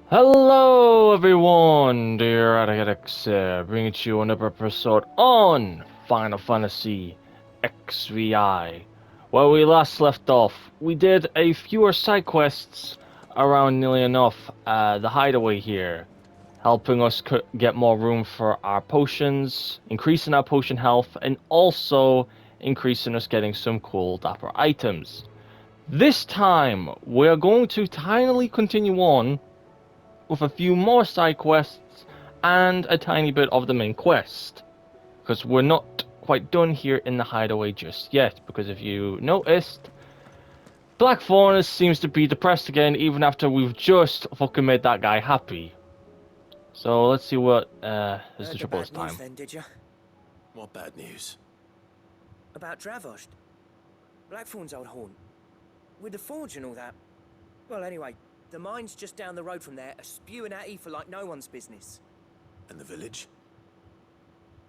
Hello everyone, dear Ragnarok, bringing to you another episode on Final Fantasy XVI. Where we last left off, we did a fewer side quests around nearly enough the hideaway here, helping us get more room for our potions, increasing our potion health, and also increasing us getting some cool dapper items. This time, we're going to tinily continue on with a few more side quests and a tiny bit of the main quest. Because we're not quite done here in the hideaway just yet. Because if you noticed, Black Fauna seems to be depressed again even after we've just fucking made that guy happy. So let's see what is the Heard the trouble this bad news time. then, did you? What bad news? About Dravost. Blackthorn's old haunt. With the forge and all that. Well, anyway, the mines just down the road from there are spewing at ether like no one's business. And the village?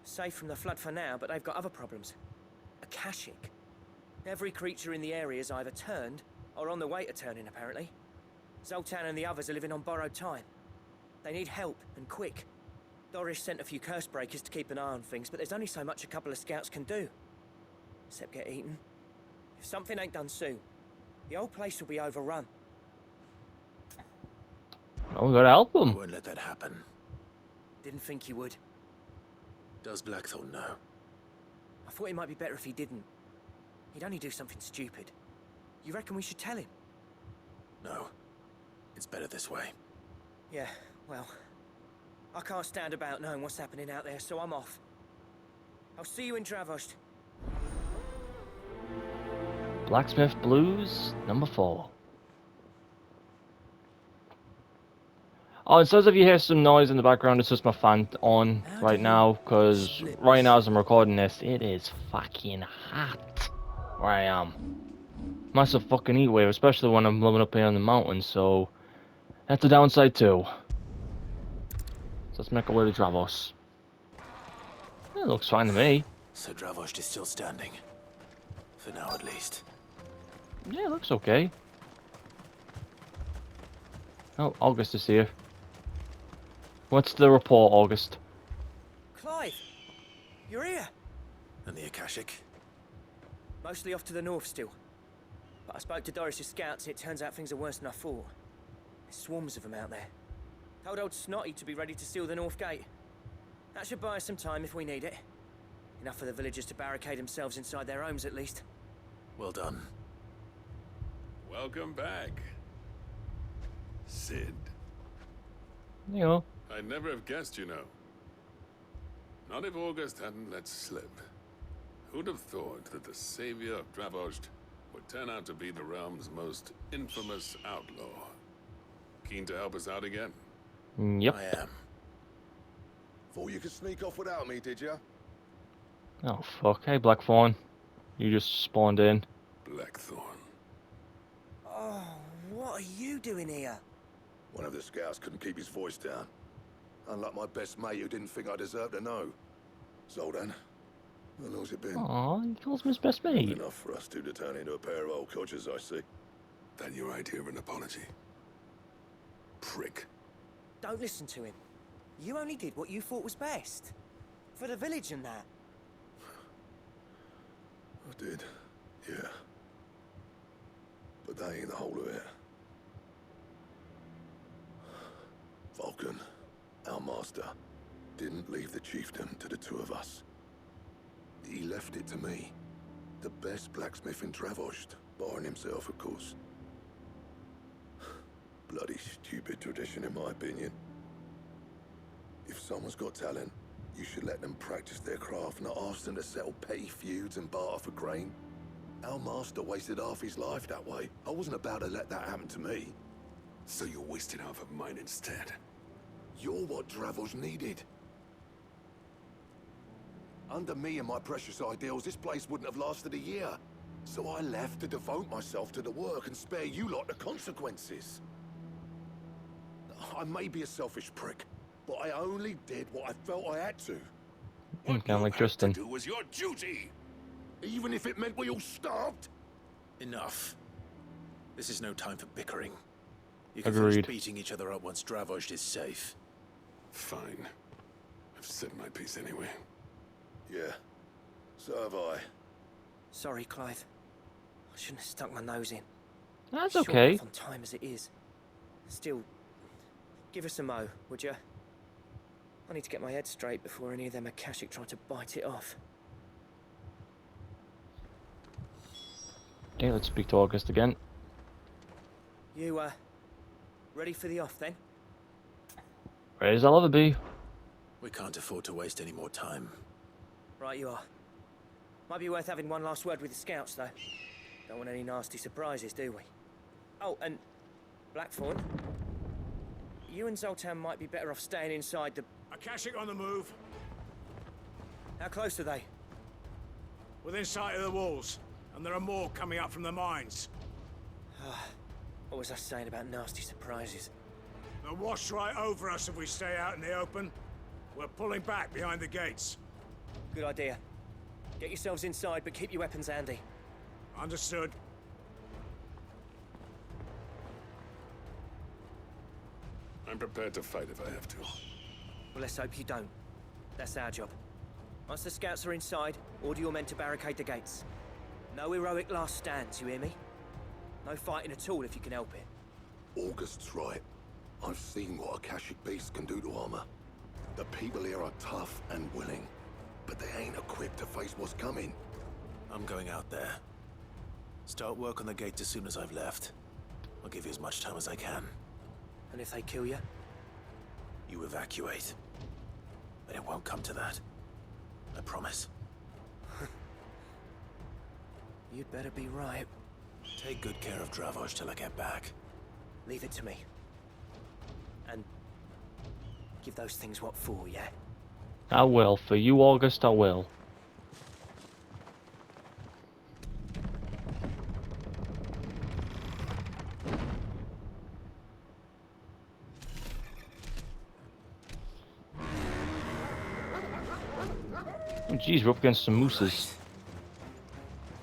Safe from the flood for now, but they've got other problems. Akashic. Every creature in the area is either turned, or on the way to turning, apparently. Zoltan and the others are living on borrowed time. They need help, and quick. Doris sent a few curse breakers to keep an eye on things, but there's only so much a couple of scouts can do. Except get eaten. If something ain't done soon, the old place will be overrun. Oh, we gotta help I him. won't let that happen. Didn't think you would. Does Blackthorn know? I thought it might be better if he didn't. He'd only do something stupid. You reckon we should tell him? No. It's better this way. Yeah, well, I can't stand about knowing what's happening out there, so I'm off. I'll see you in Dravost. Blacksmith Blues number 4. Oh, it says if you hear some noise in the background, it's just my fan on right now, because right now as I'm recording this, it is fucking hot where I am. Massive fucking heat wave, especially when I'm living up here in the mountains, so that's the downside too. So let's make our way to Dravos. It looks fine to me. So Dravost is still standing. For now, at least. Yeah, it looks okay. Oh, August is here. What's the report, August? Clive! You're here! And the Akashic? Mostly off to the north still. But I spoke to Doris's scouts and it turns out things are worse than I thought. There's swarms of them out there. Told old Snotty to be ready to seal the north gate. That should buy us some time if we need it. Enough for the villagers to barricade themselves inside their homes at least. Well done. Welcome back, Sid. You know, I'd never have guessed, you know. Not if August hadn't let slip. Who'd have thought that the savior of Dravost would turn out to be the realm's most infamous outlaw? Keen to help us out again? yep. I am. Thought you could sneak off without me, did you? Oh fuck, hey Blackthorn. You just spawned in. Blackthorn. Oh, what are you doing here? One of the scouts couldn't keep his voice down. Unlike my best mate who didn't think I deserved to know. Zoltan, how long's it been? Aw, he calls me his best Long mate. enough for us two to turn into a pair of old codgers, I see. Then you're right here an apology. Prick. Don't listen to him. You only did what you thought was best. For the village and that. I did, yeah. But that ain't the whole of it. Vulcan, our master, didn't leave the chiefdom to the two of us. He left it to me. The best blacksmith in Dravost, barring himself, of course. Bloody stupid tradition, in my opinion. If someone's got talent, you should let them practice their craft, not ask them to settle petty feuds and barter for grain. Our master wasted half his life that way. I wasn't about to let that happen to me. So you wasted half of mine instead. You're what Dravost needed. Under me and my precious ideals, this place wouldn't have lasted a year. So I left to devote myself to the work and spare you lot the consequences. I may be a selfish prick, but I only did what I felt I had to. Kind of like Justin. To do was your duty. Even if it meant we all starved. Enough. This is no time for bickering. You can Agreed. finish beating each other up once Dravoj is safe. Fine. I've said my piece anyway. Yeah, so have I. Sorry, Clive. I shouldn't have stuck my nose in. That's Short okay. enough on time as it is. Still, give us a mo, would you? I need to get my head straight before any of them Akashic try to bite it off. Okay, let's speak to August again. You, ready for the off then? Ready as I'll ever be. We can't afford to waste any more time. Right you are. Might be worth having one last word with the scouts, though. Don't want any nasty surprises, do we? Oh, and Blackthorn, you and Zoltan might be better off staying inside the... Akashic on the move. How close are they? Within sight of the walls. And there are more coming up from the mines. What was I saying about nasty surprises? They'll wash right over us if we stay out in the open. We're pulling back behind the gates. Good idea. Get yourselves inside, but keep your weapons handy. Understood. I'm prepared to fight if I have to. Well, let's hope you don't. That's our job. Once the scouts are inside, order your men to barricade the gates. No heroic last stands, you hear me? No fighting at all if you can help it. August's right. I've seen what Akashic beasts can do to armor. The people here are tough and willing, but they ain't equipped to face what's coming. I'm going out there. Start work on the gate as soon as I've left. I'll give you as much time as I can. And if they kill you? You evacuate. But it won't come to that. I promise. You'd better be right. Take good care of Dravoj till I get back. Leave it to me. And give those things what for, yeah? I will. For you, August, I will. Oh, geez, we're up against some mooses.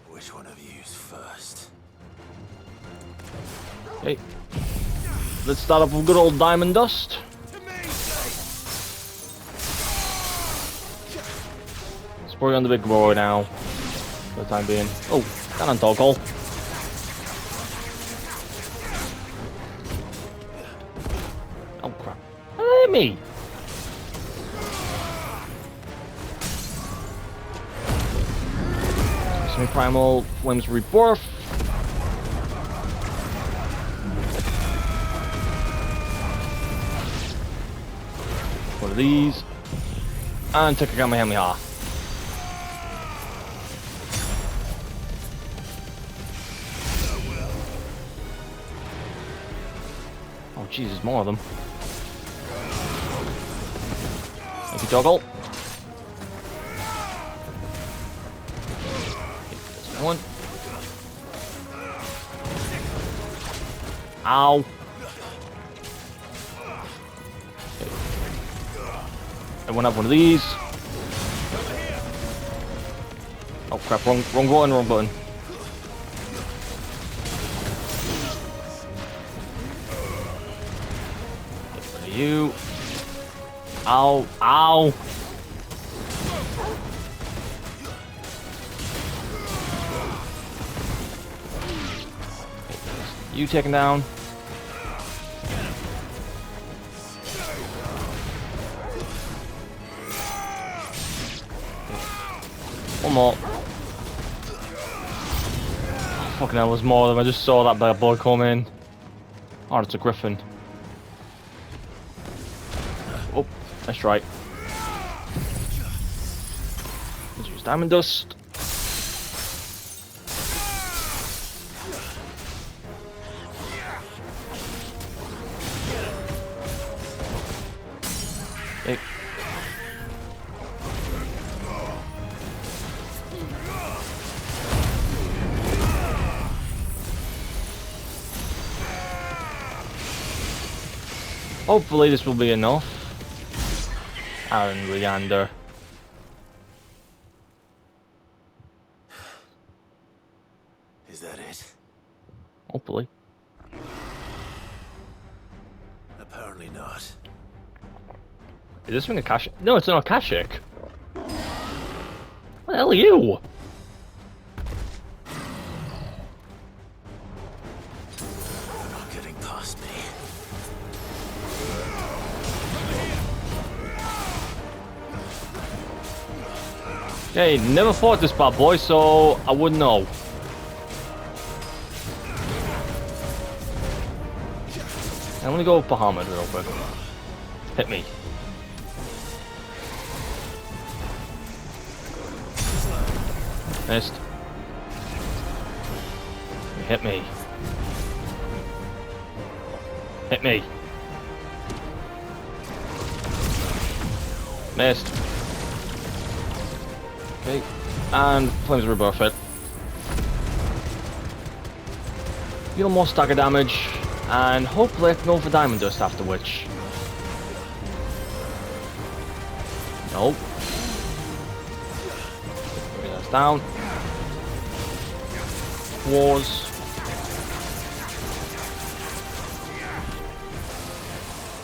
Which one of you's first? Hey, let's start off with good old diamond dust. Let's bring on the big boy now. For the time being. Oh, cannon toggle. Oh crap! Hit me. Semi-primal limbs rebirth. One of these. And take a Kamehameha. Oh Jesus, more of them. Thank you, toggle. One. Ow. Okay. Everyone have one of these. Oh crap, wrong button. Get rid of you. Ow, ow. You taken down. One more. Oh, fucking hell, there's more of them. I just saw that bad boy come in. Oh, it's a griffin. Oh, that's right. Let's use diamond dust. Hey. Hopefully this will be enough. Aaron Leander. Is that it? Hopefully. Apparently not. Is this thing a cash? No, it's not a Kashik. What the hell are you? You're not getting past me. Hey, never fought this bad boy, so I wouldn't know. I'm gonna go with Bahamut real quick. Hit me. Missed. Hit me. Hit me. Missed. Okay. And Flames Rebirth it. Deal more stagger damage. And hopefully I can go for Diamond Dust after which. Nope. Bring us down. Wars.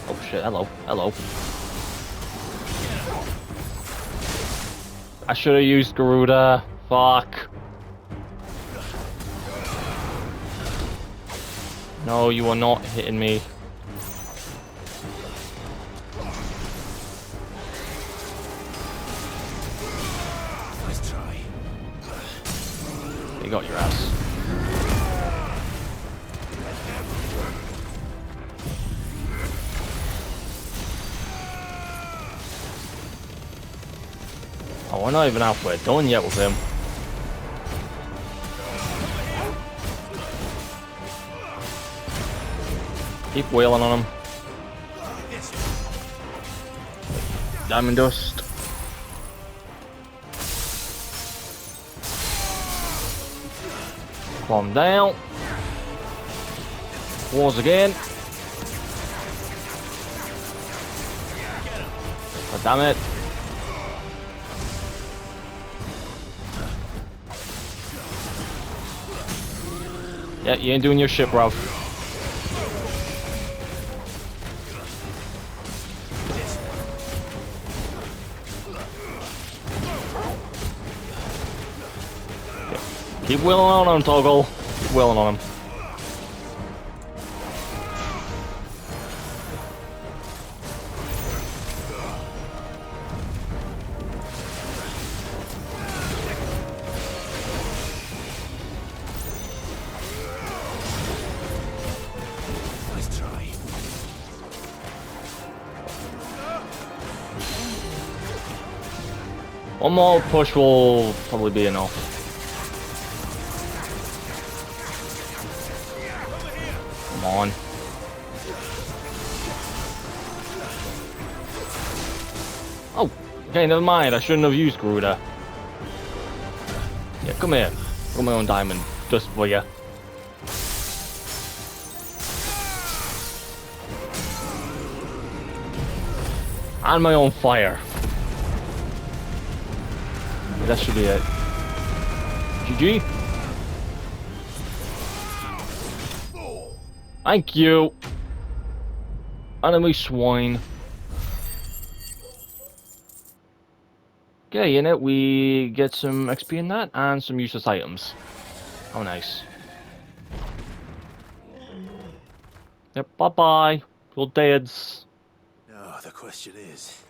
Oh shit, hello, hello. I should have used Garuda. Fuck. No, you are not hitting me. Nice try. You got your ass. Oh, we're not even halfway done yet with him. Keep wailing on him. Diamond Dust. Calm down. Wars again. God damn it. Yeah, you ain't doing your shit, bro. Keep wheeling on him, Toggle. Keep wheeling on him. Nice try. One more push will probably be enough. Come on. Oh, okay, never mind. I shouldn't have used Garuda. Yeah, come here. Got my own Diamond Dust for you. And my own fire. That should be it. GG. Thank you. Enemy swine. Okay, in it we get some XP in that and some useless items. Oh, nice. Yep, bye-bye. You're deads. Now, the question is,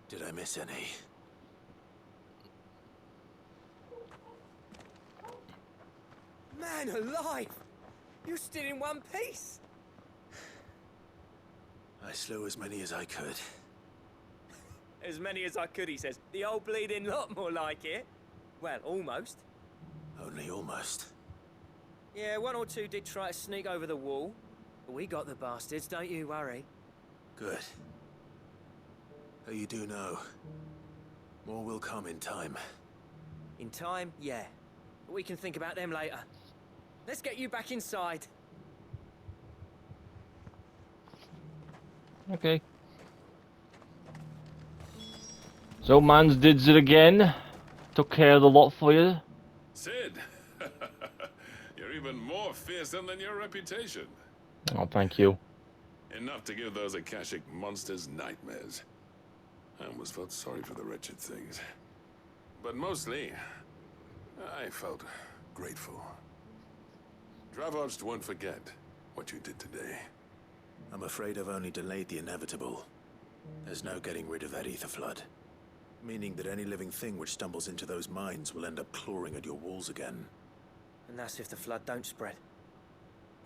did I miss any? Man alive! You still in one piece? I slew as many as I could. As many as I could, he says. The old bleeding lot, more like it. Well, almost. Only almost. Yeah, one or two did try to sneak over the wall. But we got the bastards, don't you worry. Good. Though you do know, more will come in time. In time, yeah. But we can think about them later. Let's get you back inside. Okay. So, mans did it again. Took care of the lot for you. Sid, you're even more fearsome than your reputation. Oh, thank you. Enough to give those Akashic monsters nightmares. I almost felt sorry for the wretched things. But mostly, I felt grateful. Dravoged won't forget what you did today. I'm afraid I've only delayed the inevitable. There's no getting rid of that ether flood. Meaning that any living thing which stumbles into those mines will end up clawing at your walls again. And that's if the flood don't spread.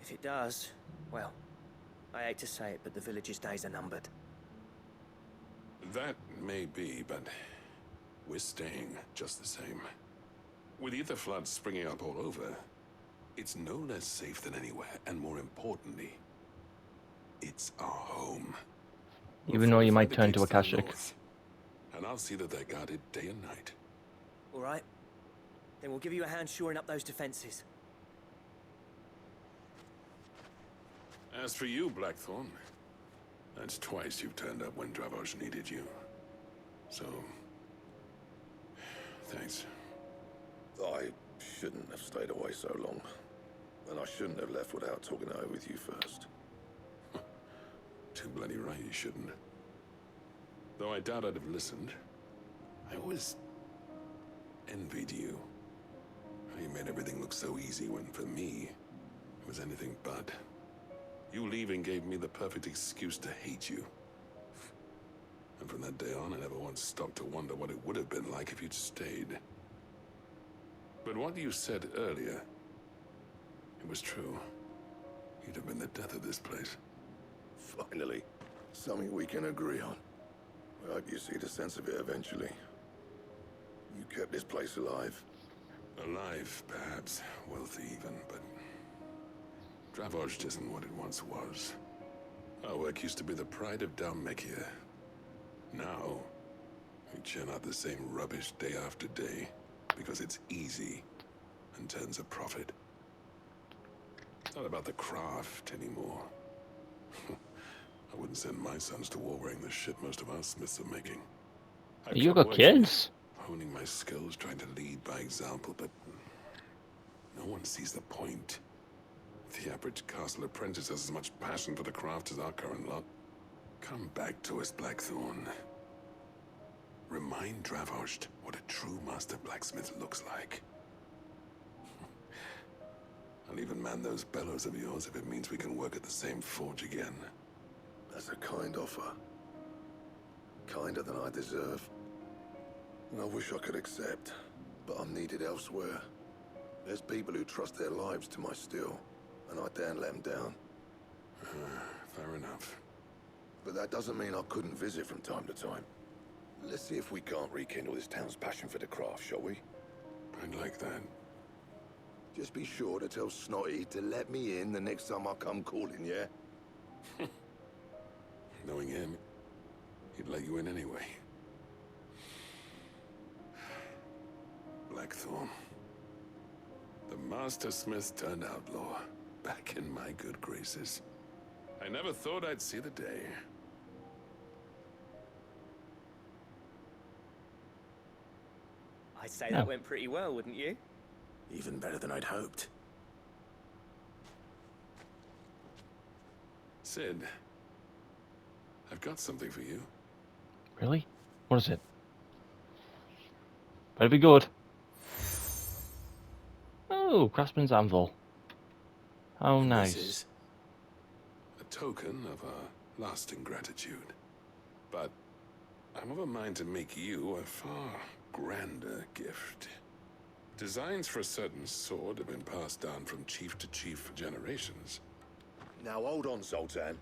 If it does, well, I hate to say it, but the village's days are numbered. That may be, but we're staying just the same. With ether floods springing up all over, it's no less safe than anywhere, and more importantly, it's our home. Even though you might turn to Akashic. And I'll see that they're guarded day and night. All right. Then we'll give you a hand shoring up those defenses. As for you, Blackthorn, that's twice you've turned up when Dravos needed you. So, thanks. I shouldn't have stayed away so long. And I shouldn't have left without talking it over with you first. Too bloody right you shouldn't. Though I doubt I'd have listened. I always envied you. How you made everything look so easy when, for me, it was anything but. You leaving gave me the perfect excuse to hate you. And from that day on, I never once stopped to wonder what it would have been like if you'd stayed. But what you said earlier, it was true. You'd have been the death of this place. Finally, something we can agree on. I hope you see the sense of it eventually. You kept this place alive. Alive, perhaps. Wealthy even, but... Dravoged isn't what it once was. Our work used to be the pride of Dalmekia. Now, we churn out the same rubbish day after day, because it's easy and turns a profit. It's not about the craft anymore. I wouldn't send my sons to war wearing the shit most of our smiths are making. I've You kept got working, kids? honing my skills, trying to lead by example, but no one sees the point. The average castle apprentice has as much passion for the craft as our current lot. Come back to us, Blackthorn. Remind Dravoged what a true master blacksmith looks like. I'll even man those bellows of yours if it means we can work at the same forge again. That's a kind offer. Kinder than I deserve. And I wish I could accept, but I'm needed elsewhere. There's people who trust their lives to my steel, and I daren't let them down. Fair enough. But that doesn't mean I couldn't visit from time to time. Let's see if we can't rekindle this town's passion for the craft, shall we? I'd like that. Just be sure to tell Snotty to let me in the next time I come calling, yeah? Knowing him, he'd let you in anyway. Blackthorn. The Master Smith turned outlaw, back in my good graces. I never thought I'd see the day. I'd say that went pretty well, wouldn't you? Even better than I'd hoped. Sid, I've got something for you. Really? What is it? Better be good. Oh, Craftsman's Anvil. How And nice. This is... A token of our lasting gratitude. But I'm of a mind to make you a far grander gift. Designs for a certain sword have been passed down from chief to chief for generations. Now hold on, Zoltan.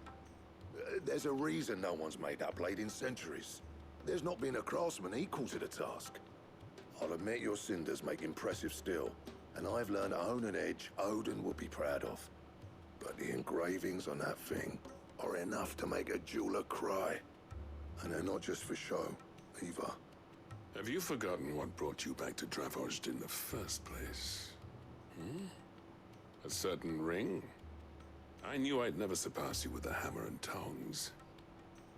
There's a reason no one's made that blade in centuries. There's not been a craftsman equal to the task. I'll admit your cinders make impressive steel, and I've learned to own an edge Odin would be proud of. But the engravings on that thing are enough to make a jeweler cry. And they're not just for show, either. Have you forgotten what brought you back to Dravoged in the first place? A certain ring? I knew I'd never surpass you with the hammer and tongs.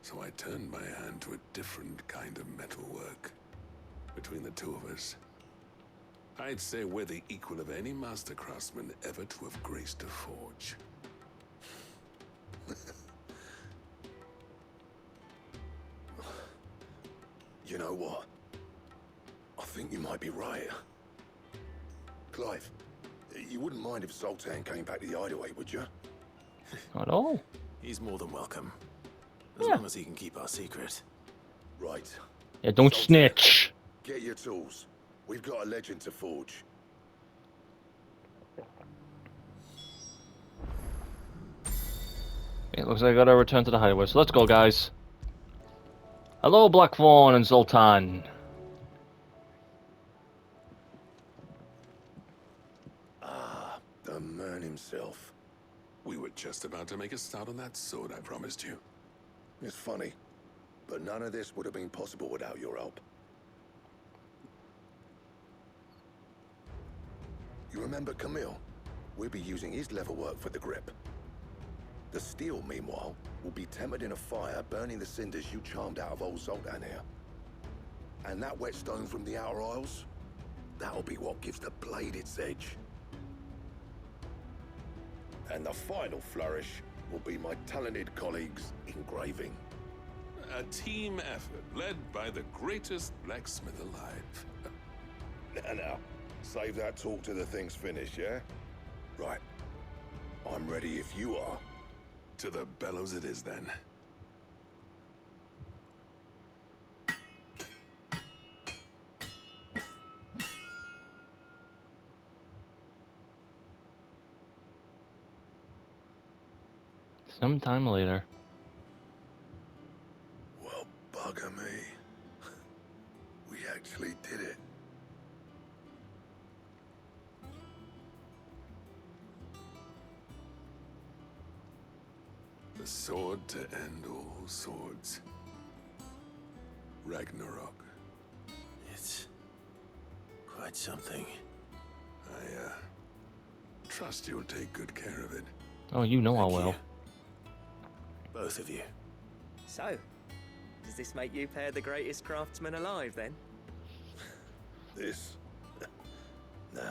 So I turned my hand to a different kind of metalwork. Between the two of us, I'd say we're the equal of any master craftsman ever to have graced a forge. You know what? I think you might be right. Clive, you wouldn't mind if Zoltan came back to the hideaway, would you? Not at all. He's more than welcome. As Yeah. long as he can keep our secret. Right. Yeah, don't Zoltan, snitch. Get your tools. We've got a legend to forge. It looks like I gotta return to the hideaway, so let's go, guys. Hello, Black Fawn and Zoltan. The man himself. We were just about to make a start on that sword I promised you. It's funny, but none of this would have been possible without your help. You remember Camille? We'll be using his leatherwork for the grip. The steel, meanwhile, will be tempered in a fire, burning the cinders you charmed out of old Zoltan here. And that whetstone from the Outer Isles, that'll be what gives the blade its edge. And the final flourish will be my talented colleagues' engraving. A team effort led by the greatest blacksmith alive. Now, save that talk till the thing's finished, yeah? Right. I'm ready if you are. To the bellows it is then. Sometime later. Well, bugger me. We actually did it. The sword to end all swords. Ragnarok. It's quite something. I trust you'll take good care of it. Oh, you know I Thank will. you. Both of you. So, does this make you pair the greatest craftsman alive, then? This? Nah.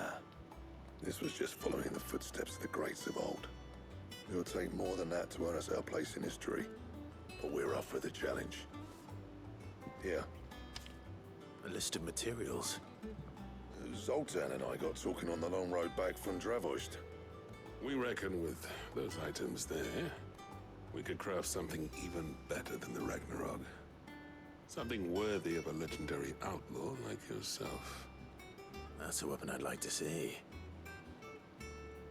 This was just following the footsteps of the greats of old. It'll take more than that to earn us our place in history. But we're up for the challenge. Here. A list of materials. Zoltan and I got talking on the long road back from Dravost. We reckon with those items there, we could craft something even better than the Ragnarok. Something worthy of a legendary outlaw like yourself. That's a weapon I'd like to see.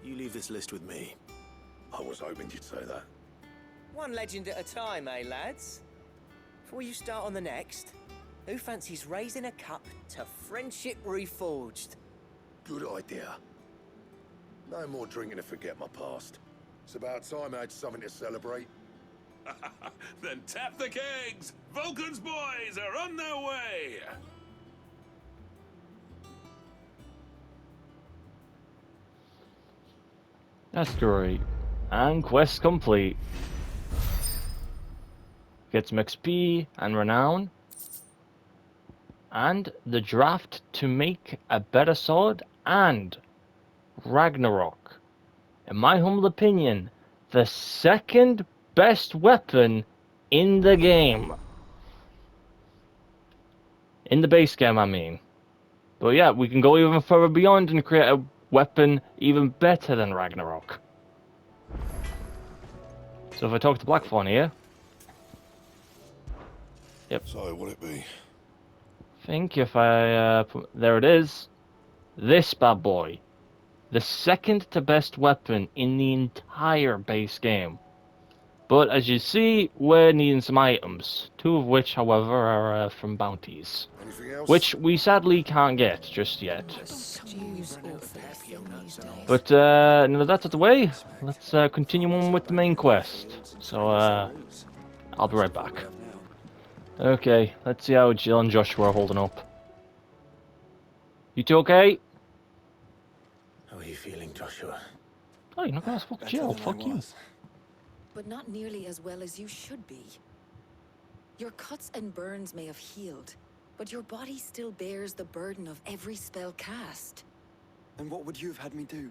You leave this list with me. I was hoping you'd say that. One legend at a time, eh, lads? Before you start on the next, who fancies raising a cup to friendship reforged? Good idea. No more drinking to forget my past. It's about time I had something to celebrate. Then tap the kegs! Vulcan's boys are on their way! That's great. And quest complete. Get some XP and renown. And the draft to make a better sword and Ragnarok. In my humble opinion, the second best weapon in the game. In the base game, I mean. But yeah, we can go even further beyond and create a weapon even better than Ragnarok. So if I talk to Black Fawn here... Yep. So, will it be? I think if I... there it is. This bad boy. The second to best weapon in the entire base game. But as you see, we're needing some items. Two of which, however, are from bounties. Anything else? Which we sadly can't get just yet. Use awful thing these days. But now that that's out the way, let's continue on with the main quest. So I'll be right back. Okay, let's see how Jill and Joshua are holding up. You two okay? How are you feeling, Joshua? Oh, you're not gonna fuck Jill, fuck you. But not nearly as well as you should be. Your cuts and burns may have healed, but your body still bears the burden of every spell cast. And what would you have had me do?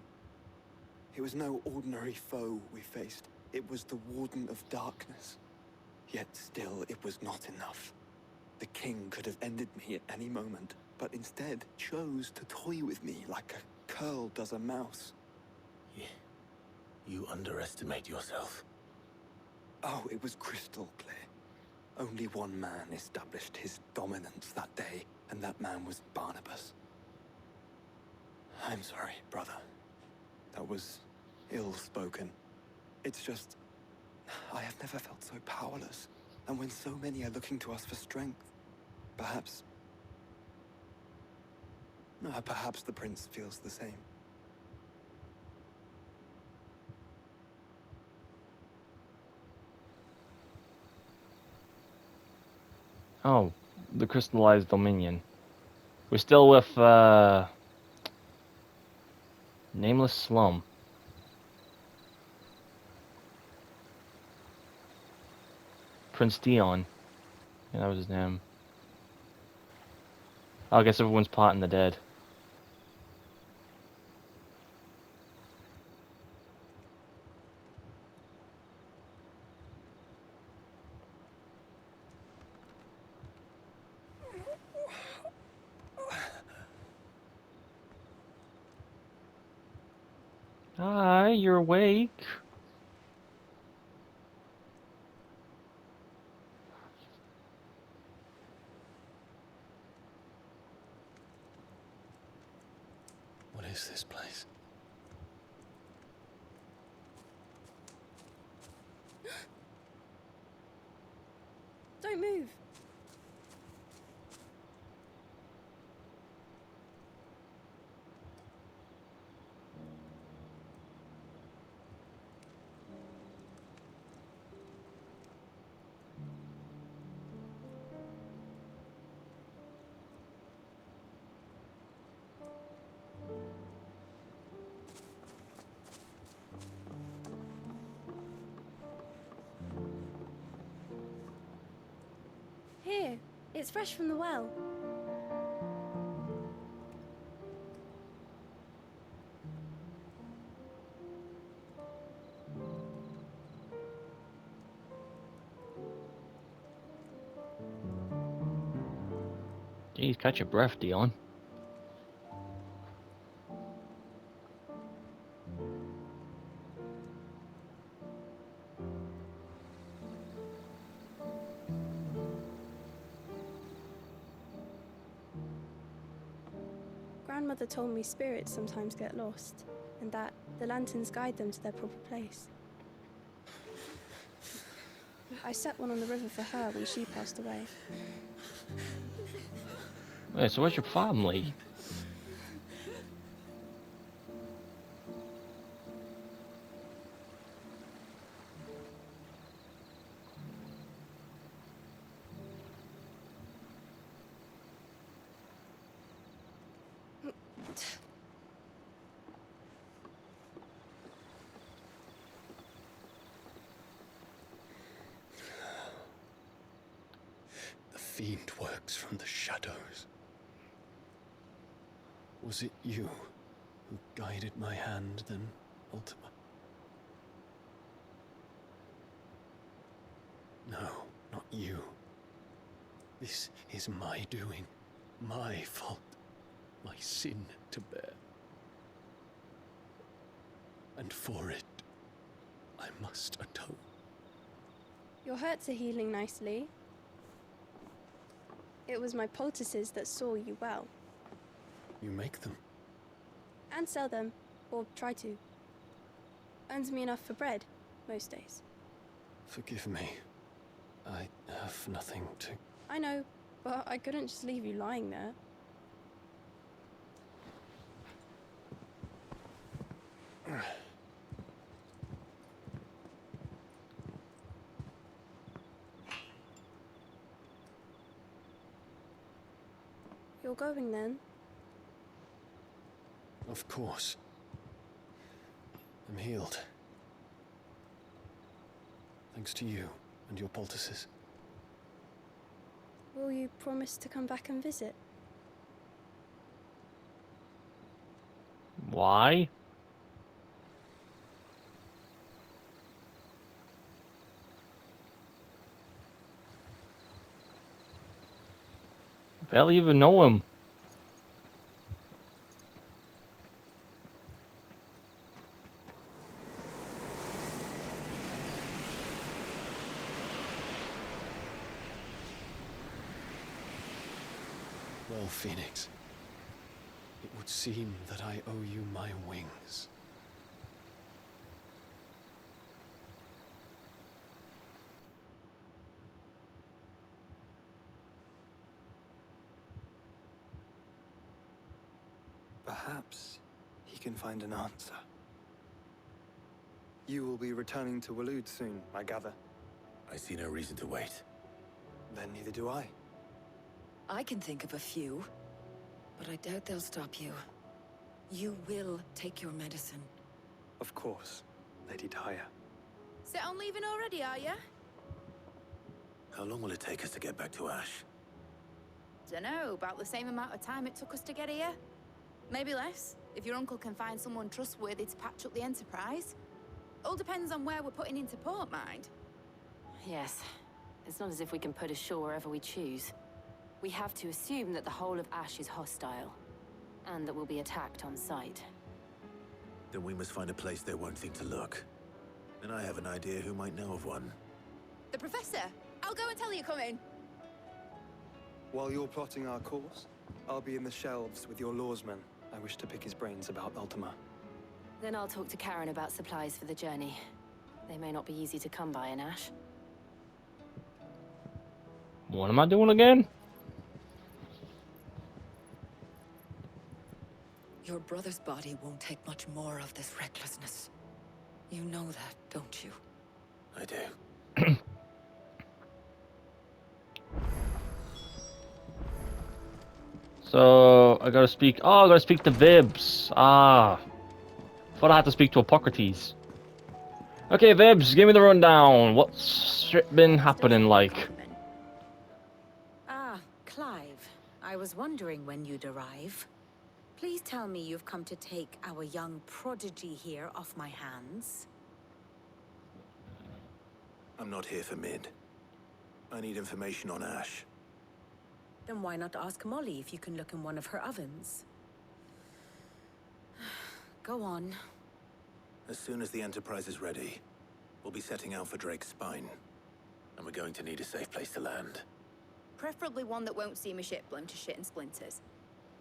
It was no ordinary foe we faced. It was the Warden of Darkness. Yet still, it was not enough. The king could have ended me at any moment, but instead chose to toy with me like a curl does a mouse. You underestimate yourself. Oh, it was crystal clear. Only one man established his dominance that day, and that man was Barnabas. I'm sorry, brother. That was ill-spoken. It's just, I have never felt so powerless. And when so many are looking to us for strength, perhaps the prince feels the same. Oh, the crystallized dominion. We're still with, Nameless Slum. Prince Dion. Yeah, that was his name. I guess everyone's plotting the dead. Hi, you're awake. What is this place? Don't move. Here, it's fresh from the well. Jeez, catch your breath, Dion. Grandmother told me spirits sometimes get lost, and that the lanterns guide them to their proper place. I set one on the river for her when she passed away. Wait, so where's your family? The fiend works from the shadows. Was it you who guided my hand then, Ultima? No, not you. This is my doing, my fault, my sin to bear. And for it, I must atone. Your hurts are healing nicely. It was my poultices that saw you well. You make them? And sell them, or try to. Earns me enough for bread, most days. Forgive me. I have nothing to... I know, but I couldn't just leave you lying there. You're going then? Of course. I'm healed. Thanks to you and your poultices. Will you promise to come back and visit? Why? Barely even know him. Well, Phoenix, it would seem that I owe you my wings. Perhaps he can find an answer. You will be returning to Waloed soon, I gather. I see no reason to wait. Then neither do I. I can think of a few, but I doubt they'll stop you. You will take your medicine. Of course, Lady Daya. Set on leaving already, are ya? How long will it take us to get back to Ash? Dunno, about the same amount of time it took us to get here. Maybe less, if your uncle can find someone trustworthy to patch up the Enterprise. All depends on where we're putting into port, mind. Yes. It's not as if we can put ashore wherever we choose. We have to assume that the whole of Ash is hostile, and that we'll be attacked on sight. Then we must find a place they won't think to look. And I have an idea who might know of one. The Professor! I'll go and tell you come in. While you're plotting our course, I'll be in the shelves with your lawsman. I wish to pick his brains about Ultima. Then I'll talk to Karen about supplies for the journey. They may not be easy to come by in Ash. What am I doing again? Your brother's body won't take much more of this recklessness. You know that, don't you? I do. So I gotta speak. Oh, I gotta speak to Vibs. Ah, thought I had to speak to Hippocrates. Okay, Vibs, give me the rundown. What's been happening like? Ah, Clive. I was wondering when you'd arrive. Please tell me you've come to take our young prodigy here off my hands. I'm not here for Mid. I need information on Ash. Then why not ask Molly if you can look in one of her ovens? Go on. As soon as the Enterprise is ready, we'll be setting out for Drake's Spine. And we're going to need a safe place to land. Preferably one that won't see my ship blown to shit and splinters.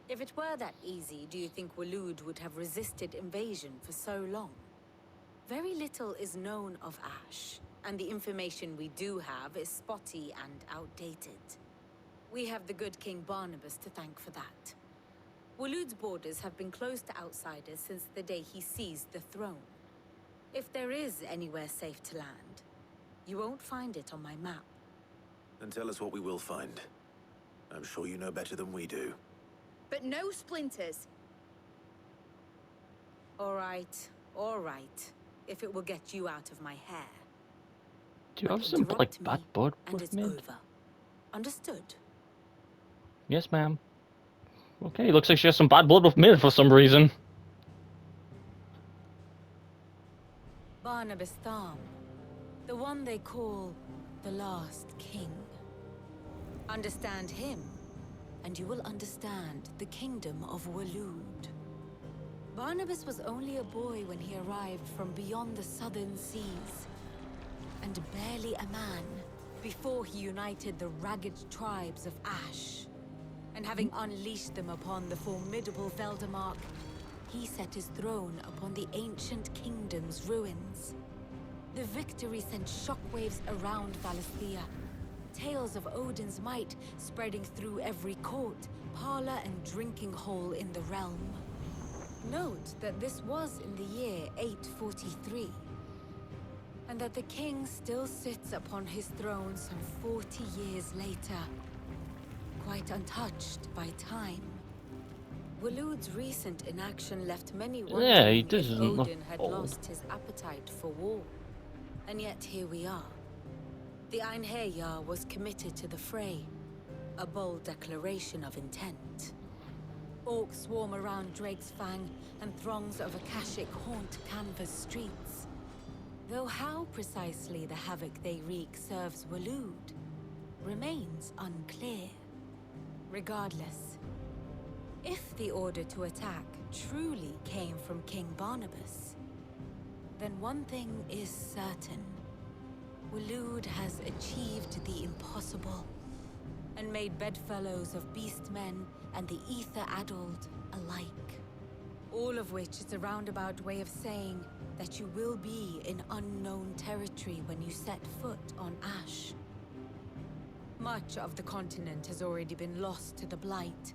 If it were that easy, do you think Waloed would have resisted invasion for so long? Very little is known of Ash, and the information we do have is spotty and outdated. We have the good King Barnabas to thank for that. Waloed's borders have been closed to outsiders since the day he seized the throne. If there is anywhere safe to land, you won't find it on my map. Then tell us what we will find. I'm sure you know better than we do. But no splinters. All right. If it will get you out of my hair. Do you have But some like interrupt bad me, blood and with it's Mid? over. Understood? Yes, ma'am. Okay, looks like she has some bad blood with Mid for some reason. Barnabas Tham, the one they call the last king. Understand him, and you will understand the kingdom of Waloed. Barnabas was only a boy when he arrived from beyond the southern seas, and barely a man before he united the ragged tribes of Ash. And having unleashed them upon the formidable Veldamark, he set his throne upon the ancient kingdom's ruins. The victory sent shockwaves around Valisthea, tales of Odin's might spreading through every court, parlor, and drinking hole in the realm. Note that this was in the year 843, and that the king still sits upon his throne some 40 years later, quite untouched by time. Waloed's recent inaction left many wondering Yeah, he if doesn't look Odin had old. lost his appetite for war. And yet here we are. The Einherjar was committed to the fray, a bold declaration of intent. Orcs swarm around Drake's Fang, and throngs of Akashic haunt Canvas streets. Though how precisely the havoc they wreak serves Waloed remains unclear. Regardless, if the order to attack truly came from King Barnabas, then one thing is certain. Waloed has achieved the impossible, and made bedfellows of beastmen and the ether-addled alike. All of which is a roundabout way of saying that you will be in unknown territory when you set foot on Ash. Much of the continent has already been lost to the Blight,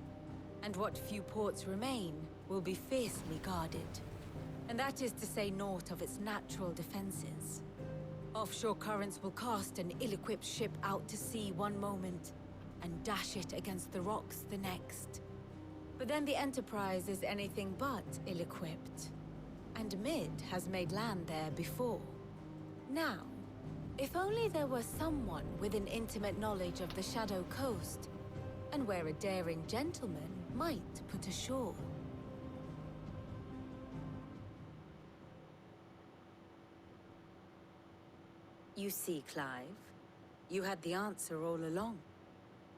and what few ports remain will be fiercely guarded. And that is to say naught of its natural defenses. Offshore currents will cast an ill-equipped ship out to sea one moment, and dash it against the rocks the next. But then the Enterprise is anything but ill-equipped. And Mid has made land there before. Now, if only there were someone with an intimate knowledge of the Shadow Coast, and where a daring gentleman might put ashore. You see, Clive, you had the answer all along.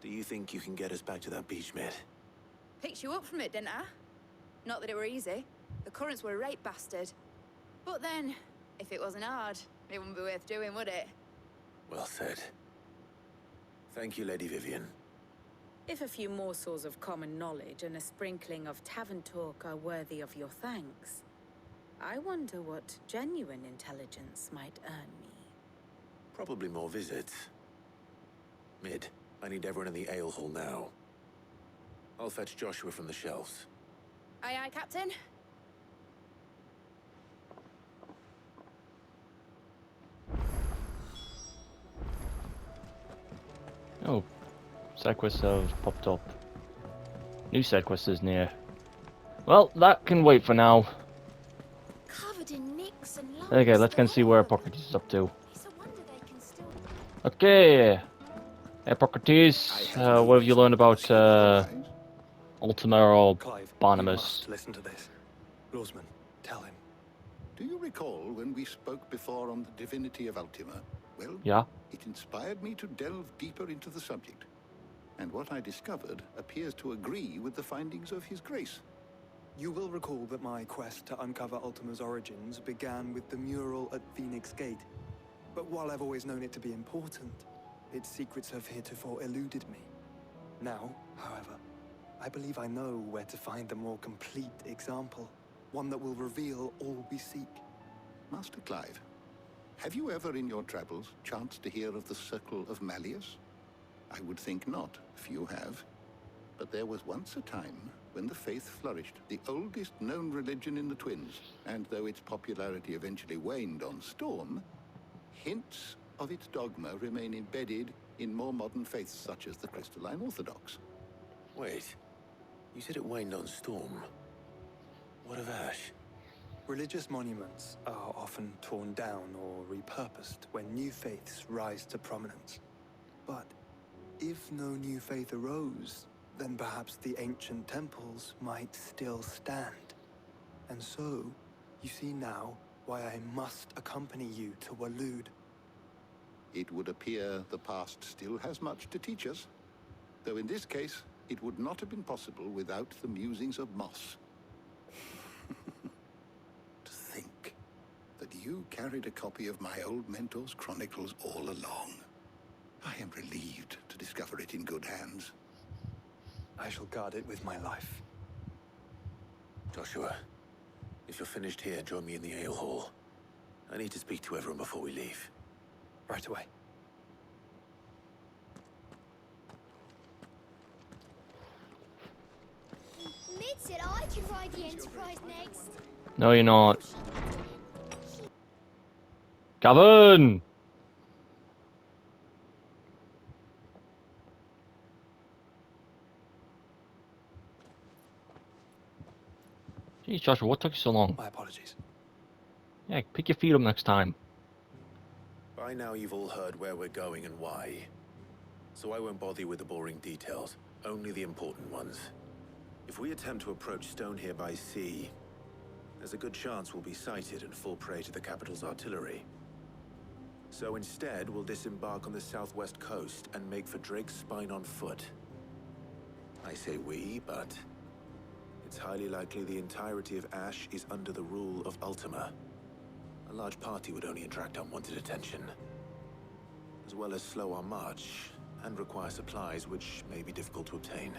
Do you think you can get us back to that beach, Mid? Picked you up from it, didn't I? Not that it were easy. The currents were a right bastard. But then, if it wasn't hard, it wouldn't be worth doing, would it? Well said. Thank you, Lady Vivian. If a few morsels of common knowledge and a sprinkling of tavern talk are worthy of your thanks, I wonder what genuine intelligence might earn me. Probably more visits. Mid, I need everyone in the ale hall now. I'll fetch Joshua from the shelves. Aye, aye, Captain. Oh, side quests have popped up. New side quest is near. Well, that can wait for now. Covered in nicks and lumps. Okay, let's go and see where Hippocrates is up to. Okay, Hippocrates, what have you learned about Ultima or Clive, Barnabas? you must listen to this. Lawsman, tell him. Do you recall when we spoke before on the divinity of Ultima? Well, Yeah. it inspired me to delve deeper into the subject. And what I discovered appears to agree with the findings of His Grace. You will recall that my quest to uncover Ultima's origins began with the mural at Phoenix Gate. But while I've always known it to be important, its secrets have heretofore eluded me. Now, however, I believe I know where to find the more complete example, one that will reveal all we seek. Master Clive, have you ever in your travels chanced to hear of the Circle of Malleus? I would think not, few have. But there was once a time when the faith flourished, the oldest known religion in the Twins, and though its popularity eventually waned on Storm, hints of its dogma remain embedded in more modern faiths such as the Crystalline Orthodox. Wait, you said it waned on Storm. What of Ash? Religious monuments are often torn down or repurposed when new faiths rise to prominence. But if no new faith arose, then perhaps the ancient temples might still stand. And so, you see now why I must accompany you to Waloed. It would appear the past still has much to teach us, though in this case, it would not have been possible without the musings of Moss. To think that you carried a copy of my old mentor's chronicles all along. I am relieved to discover it in good hands. I shall guard it with my life. Joshua, if you're finished here, join me in the ale hall. I need to speak to everyone before we leave. Right away. Mid said I can ride the Enterprise next. No, you're not. Gavin! Jeez, Joshua, what took you so long? My apologies. Yeah, pick your feet up next time. By now you've all heard where we're going and why. So I won't bother you with the boring details, only the important ones. If we attempt to approach Stone here by sea, there's a good chance we'll be sighted and fall prey to the capital's artillery. So instead, we'll disembark on the southwest coast and make for Drake's Spine on foot. I say we, but it's highly likely the entirety of Ash is under the rule of Ultima. A large party would only attract unwanted attention, as well as slow our march and require supplies which may be difficult to obtain.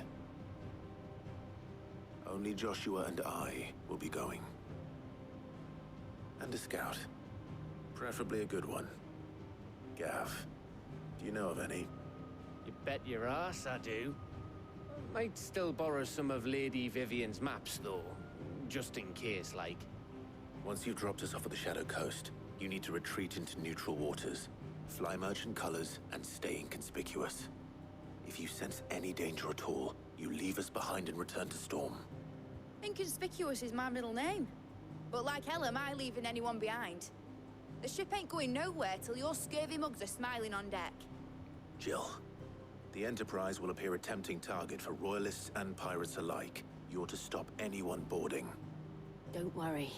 Only Joshua and I will be going. And a scout. Preferably a good one. Gav, do you know of any? You bet your ass I do. Might still borrow some of Lady Vivian's maps, though. Just in case, like. Once you've dropped us off at the Shadow Coast, you need to retreat into neutral waters, fly merchant colors, and stay inconspicuous. If you sense any danger at all, you leave us behind and return to Storm. Inconspicuous is my middle name. But like hell am I leaving anyone behind. The ship ain't going nowhere till your scurvy mugs are smiling on deck. Jill, the Enterprise will appear a tempting target for royalists and pirates alike. You're to stop anyone boarding. Don't worry.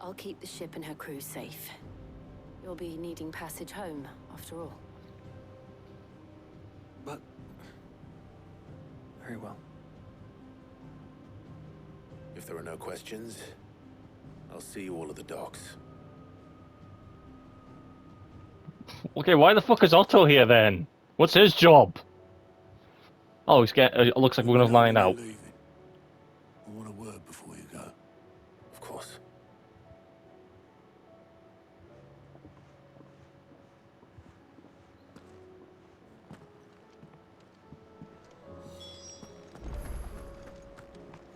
I'll keep the ship and her crew safe. You'll be needing passage home, after all. But... very well. If there are no questions, I'll see you all at the docks. Okay, why the fuck is Otto here then? What's his job? Oh, he's getting. It looks like we're gonna line out. I want a word before you go. Of course.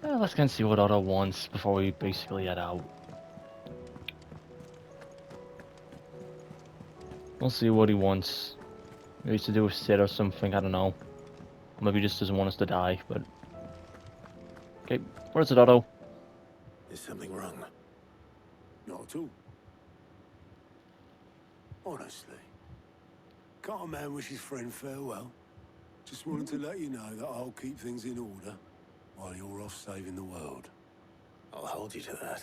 Let's go and see what Otto wants before we basically head out. We'll see what he wants. Maybe to do with Sid or something, I don't know. Maybe he just doesn't want us to die, but... Okay, what is it, Otto? Is something wrong? Not at all. Honestly. Can't a man wish his friend farewell? Just wanted to let you know that I'll keep things in order while you're off saving the world. I'll hold you to that.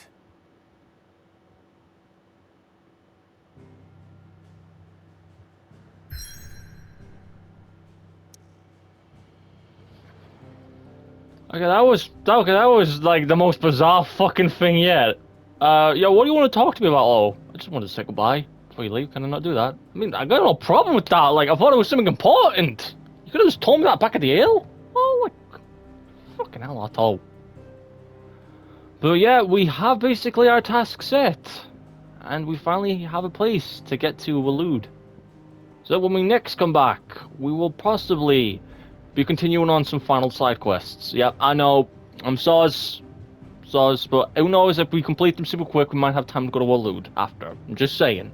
Okay, that was like the most bizarre fucking thing yet. Yo, what do you want to talk to me about, Otto? I just wanted to say goodbye before you leave. Can I not do that? I mean, I got no problem with that. Like, I thought it was something important. You could have just told me that back at the inn. Oh, like, fucking hell, Otto. But yeah, we have basically our task set. And we finally have a place to get to Waloed. So when we next come back, we will possibly be continuing on some final side quests. Yep, I know, I'm soz, but who knows, if we complete them super quick, we might have time to go to Waloed after. I'm just saying.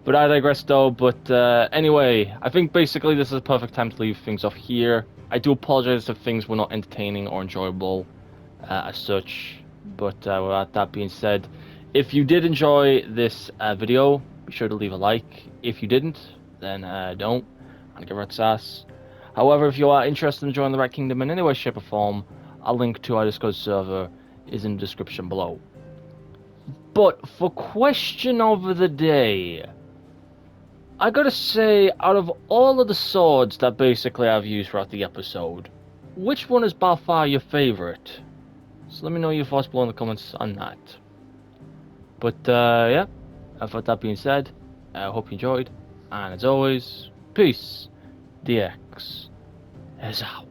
But I digress though, but anyway, I think basically this is a perfect time to leave things off here. I do apologize if things were not entertaining or enjoyable as such, but with that being said, if you did enjoy this video, be sure to leave a like. If you didn't, then don't, and give it ass. However, if you are interested in joining the Rat Kingdom in any way, shape or form, a link to our Discord server is in the description below. But for question of the day, I gotta say, out of all of the swords that basically I've used throughout the episode, which one is by far your favourite? So let me know your thoughts below in the comments on that. But yeah, with that being said, I hope you enjoyed, and as always, peace. DX is out.